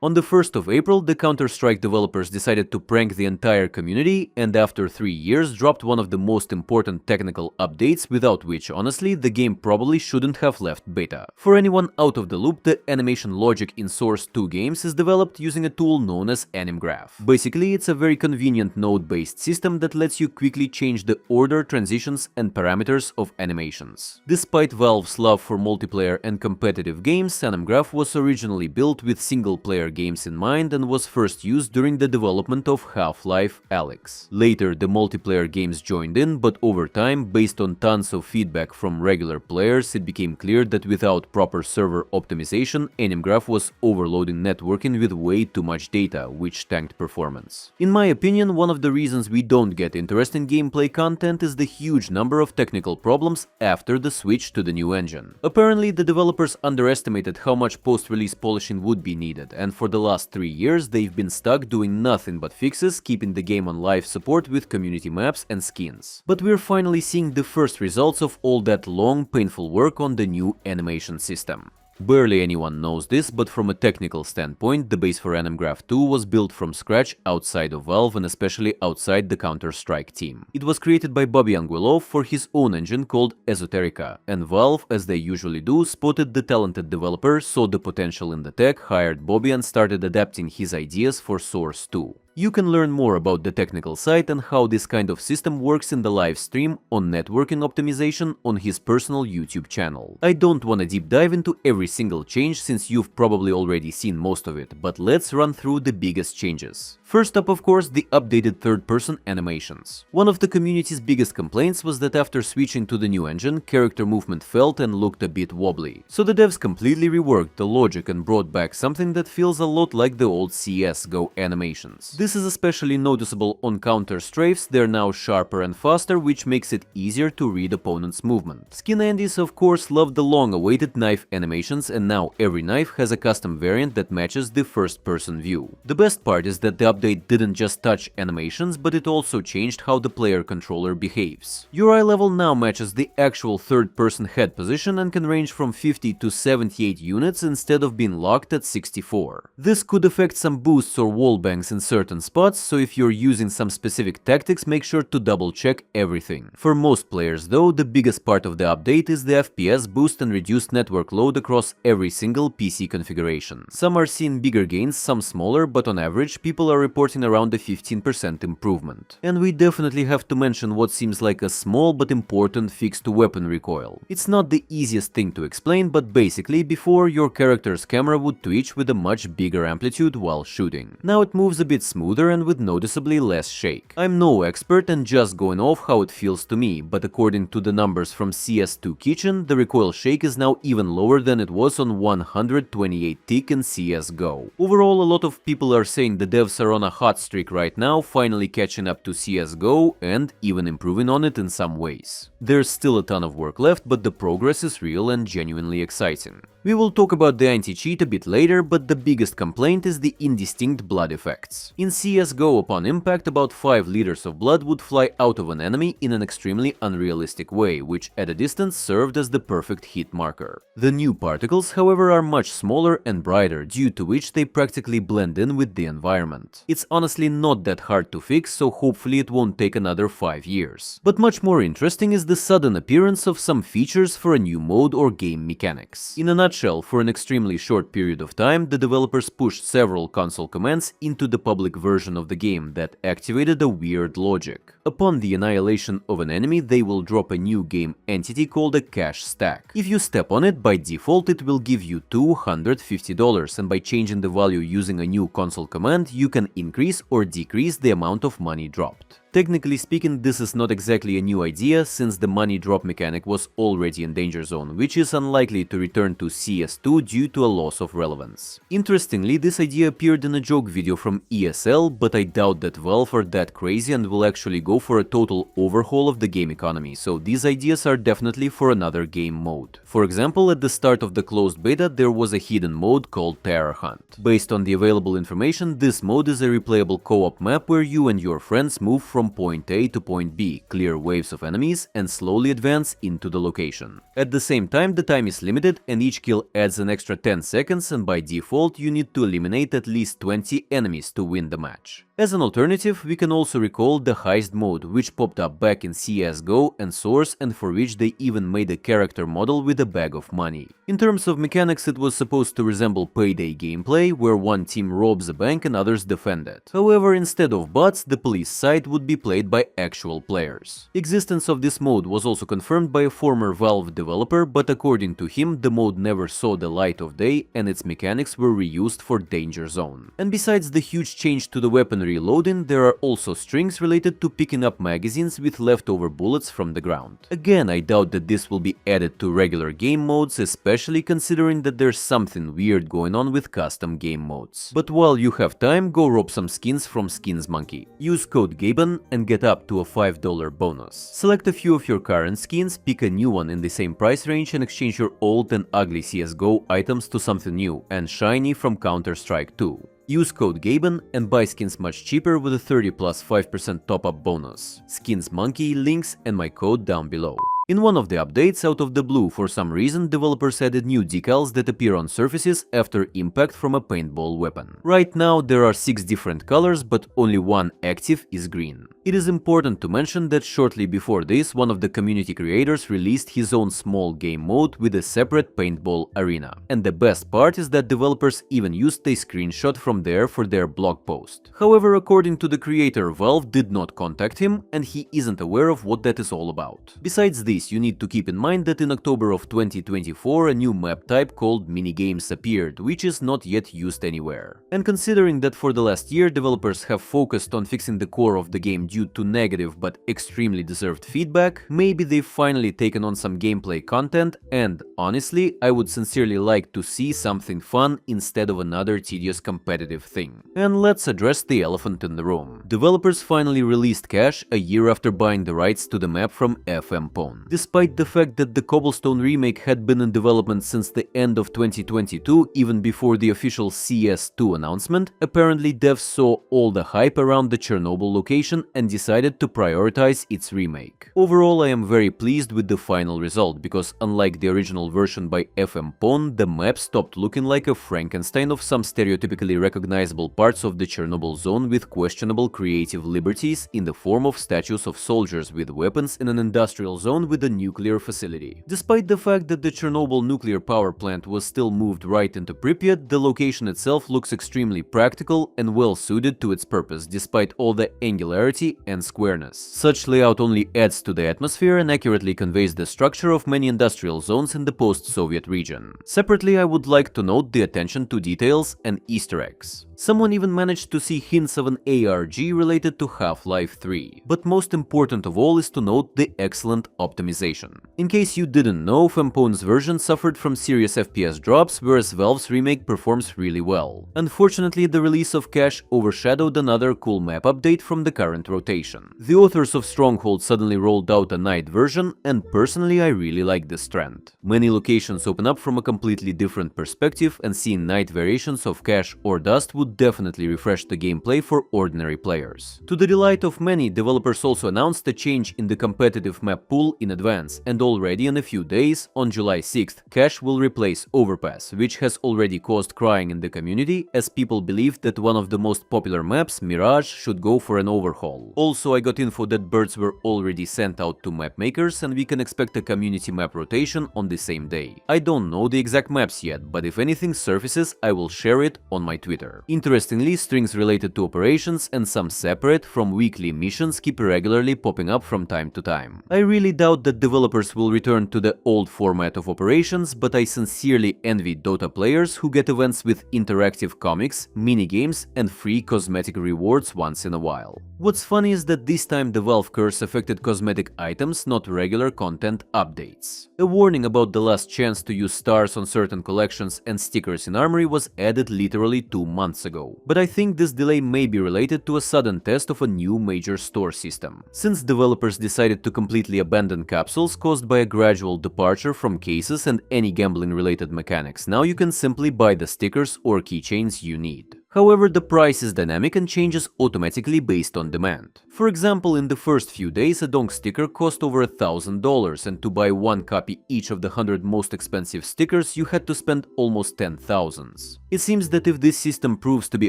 On the 1st of April, the Counter-Strike developers decided to prank the entire community and after 3 years dropped one of the most important technical updates without which, honestly, the game probably shouldn't have left beta. For anyone out of the loop, the animation logic in Source 2 games is developed using a tool known as AnimGraph. Basically, it's a very convenient node-based system that lets you quickly change the order, transitions and parameters of animations. Despite Valve's love for multiplayer and competitive games, AnimGraph was originally built with single-player games in mind and was first used during the development of Half-Life Alyx. Later, the multiplayer games joined in, but over time, based on tons of feedback from regular players, it became clear that without proper server optimization, AnimGraph was overloading networking with way too much data, which tanked performance. In my opinion, one of the reasons we don't get interesting gameplay content is the huge number of technical problems after the switch to the new engine. Apparently, the developers underestimated how much post-release polishing would be needed, and for the last 3 years they've been stuck doing nothing but fixes, keeping the game on live support with community maps and skins. But we're finally seeing the first results of all that long, painful work on the new animation system. Barely anyone knows this, but from a technical standpoint, the base for AnimGraph 2 was built from scratch outside of Valve and especially outside the Counter-Strike team. It was created by Bobby Anguilov for his own engine called Esoterica, and Valve, as they usually do, spotted the talented developer, saw the potential in the tech, hired Bobby and started adapting his ideas for Source 2. You can learn more about the technical side and how this kind of system works in the live stream on networking optimization on his personal YouTube channel. I don't want to deep dive into every single change since you've probably already seen most of it, but let's run through the biggest changes. First up, of course, the updated third-person animations. One of the community's biggest complaints was that after switching to the new engine, character movement felt and looked a bit wobbly. So the devs completely reworked the logic and brought back something that feels a lot like the old CSGO animations. This is especially noticeable on counter strafes, they're now sharper and faster, which makes it easier to read opponents' movement. Skin Andes, of course, loved the long-awaited knife animations, and now every knife has a custom variant that matches the first-person view. The best part is that the update didn't just touch animations, but it also changed how the player controller behaves. Your eye level now matches the actual third-person head position and can range from 50 to 78 units instead of being locked at 64. This could affect some boosts or wallbangs in certain spots, so if you're using some specific tactics, make sure to double-check everything. For most players though, the biggest part of the update is the FPS boost and reduced network load across every single PC configuration. Some are seeing bigger gains, some smaller, but on average, people are reporting around a 15% improvement. And we definitely have to mention what seems like a small but important fix to weapon recoil. It's not the easiest thing to explain, but basically, before your character's camera would twitch with a much bigger amplitude while shooting. Now it moves a bit smoother and with noticeably less shake. I'm no expert and just going off how it feels to me, but according to the numbers from CS2 Kitchen, the recoil shake is now even lower than it was on 128 tick in CSGO. Overall, a lot of people are saying the devs are on a hot streak right now, finally catching up to CSGO and even improving on it in some ways. There's still a ton of work left, but the progress is real and genuinely exciting. We will talk about the anti-cheat a bit later, but the biggest complaint is the indistinct blood effects. In CSGO, upon impact, about 5 liters of blood would fly out of an enemy in an extremely unrealistic way, which at a distance served as the perfect hit marker. The new particles, however, are much smaller and brighter, due to which they practically blend in with the environment. It's honestly not that hard to fix, so hopefully it won't take another 5 years. But much more interesting is the sudden appearance of some features for a new mode or game mechanics. In a nutshell, for an extremely short period of time, the developers pushed several console commands into the public version of the game that activated a weird logic. Upon the annihilation of an enemy, they will drop a new game entity called a cash stack. If you step on it, by default it will give you $250, and by changing the value using a new console command, you can increase or decrease the amount of money dropped. Technically speaking, this is not exactly a new idea, since the money drop mechanic was already in danger zone, which is unlikely to return to CS2 due to a loss of relevance. Interestingly, this idea appeared in a joke video from ESL, but I doubt that Valve are that crazy and will actually go for a total overhaul of the game economy, so these ideas are definitely for another game mode. For example, at the start of the closed beta, there was a hidden mode called Terror Hunt. Based on the available information, this mode is a replayable co-op map where you and your friends move from from point A to point B, clear waves of enemies, and slowly advance into the location. At the same time, the time is limited and each kill adds an extra 10 seconds, and by default you need to eliminate at least 20 enemies to win the match. As an alternative, we can also recall the heist mode, which popped up back in CSGO and Source, and for which they even made a character model with a bag of money. In terms of mechanics, it was supposed to resemble Payday gameplay, where one team robs a bank and others defend it. However, instead of bots, the police side would be played by actual players. The existence of this mode was also confirmed by a former Valve developer, but according to him, the mode never saw the light of day and its mechanics were reused for Danger Zone. And besides the huge change to the weaponry loading, there are also strings related to picking up magazines with leftover bullets from the ground. Again, I doubt that this will be added to regular game modes, especially considering that there's something weird going on with custom game modes. But while you have time, go rob some skins from Skins Monkey. Use code GABEN and get up to a $5 bonus. Select a few of your current skins, pick a new one in the same price range and exchange your old and ugly CSGO items to something new and shiny from Counter-Strike 2. Use code GABEN and buy skins much cheaper with a 30 plus 5% top-up bonus. Skins Monkey, links and my code down below. In one of the updates, out of the blue, for some reason, developers added new decals that appear on surfaces after impact from a paintball weapon. Right now, there are 6 different colors, but only one active is green. It is important to mention that shortly before this, one of the community creators released his own small game mode with a separate paintball arena. And the best part is that developers even used a screenshot from there for their blog post. However, according to the creator, Valve did not contact him and he isn't aware of what that is all about. Besides this, you need to keep in mind that in October of 2024 a new map type called Minigames appeared, which is not yet used anywhere. And considering that for the last year developers have focused on fixing the core of the game due to negative but extremely deserved feedback, maybe they've finally taken on some gameplay content, and honestly, I would sincerely like to see something fun instead of another tedious competitive thing. And let's address the elephant in the room. Developers finally released Cache a year after buying the rights to the map from FM Pawn. Despite the fact that the Cobblestone remake had been in development since the end of 2022, even before the official CS2 announcement, apparently devs saw all the hype around the Chernobyl location and decided to prioritize its remake. Overall, I am very pleased with the final result, because unlike the original version by FM Pawn, the map stopped looking like a Frankenstein of some stereotypically recognizable parts of the Chernobyl zone with questionable creative liberties in the form of statues of soldiers with weapons in an industrial zone with a nuclear facility. Despite the fact that the Chernobyl nuclear power plant was still moved right into Pripyat, the location itself looks extremely practical and well suited to its purpose, despite all the angularity and squareness. Such layout only adds to the atmosphere and accurately conveys the structure of many industrial zones in the post-Soviet region. Separately, I would like to note the attention to details and Easter eggs. Someone even managed to see hints of an ARG related to Half-Life 3. But most important of all is to note the excellent optimization. In case you didn't know, Fempone's version suffered from serious FPS drops, whereas Valve's remake performs really well. Unfortunately, the release of Cache overshadowed another cool map update from the current rotation. The authors of Stronghold suddenly rolled out a night version, and personally I really like this trend. Many locations open up from a completely different perspective, and seeing night variations of Cache or Dust would definitely refresh the gameplay for ordinary players. To the delight of many, developers also announced a change in the competitive map pool in advance, and already in a few days, on July 6th, Cache will replace Overpass, which has already caused crying in the community, as people believe that one of the most popular maps, Mirage, should go for an overhaul. Also, I got info that birds were already sent out to map makers, and we can expect a community map rotation on the same day. I don't know the exact maps yet, but if anything surfaces, I will share it on my Twitter. Interestingly, strings related to operations and some separate from weekly missions keep regularly popping up from time to time. I really doubt that developers will return to the old format of operations, but I sincerely envy Dota players who get events with interactive comics, minigames, and free cosmetic rewards once in a while. What's funny is that this time the Valve curse affected cosmetic items, not regular content updates. A warning about the last chance to use stars on certain collections and stickers in Armory was added literally 2 months ago. But I think this delay may be related to a sudden test of a new major store system. Since developers decided to completely abandon capsules caused by a gradual departure from cases and any gambling-related mechanics, now you can simply buy the stickers or keychains you need. However, the price is dynamic and changes automatically based on demand. For example, in the first few days, a donk sticker cost over $1,000, and to buy one copy each of the 100 most expensive stickers, you had to spend almost 10,000. It seems that if this system proves to be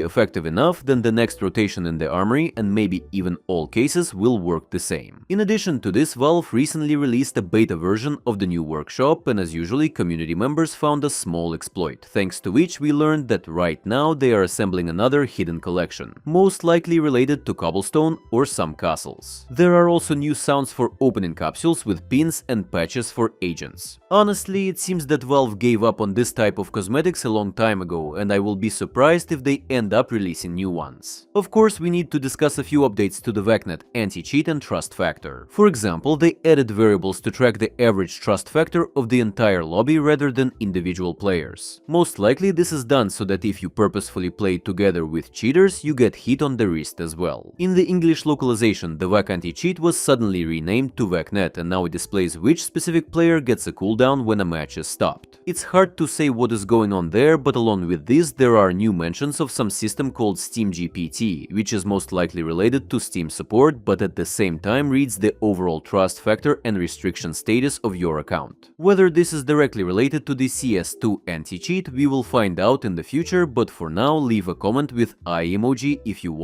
effective enough, then the next rotation in the Armory, and maybe even all cases, will work the same. In addition to this, Valve recently released a beta version of the new workshop, and as usually, community members found a small exploit, thanks to which we learned that right now they are assembling another hidden collection, most likely related to cobblestone or some castles. There are also new sounds for opening capsules with pins and patches for agents. Honestly, it seems that Valve gave up on this type of cosmetics a long time ago, and I will be surprised if they end up releasing new ones. Of course, we need to discuss a few updates to the VACnet anti-cheat and trust factor. For example, they added variables to track the average trust factor of the entire lobby rather than individual players. Most likely this is done so that if you purposefully play together with cheaters, you get hit on the wrist as well. In the English localization, the VAC anti-cheat was suddenly renamed to VACnet, and now it displays which specific player gets a cooldown when a match is stopped. It's hard to say what is going on there, but along with this, there are new mentions of some system called Steam GPT, which is most likely related to Steam support, but at the same time reads the overall trust factor and restriction status of your account. Whether this is directly related to the CS2 anti-cheat, we will find out in the future, but for now, leave a comment with eye emoji if you want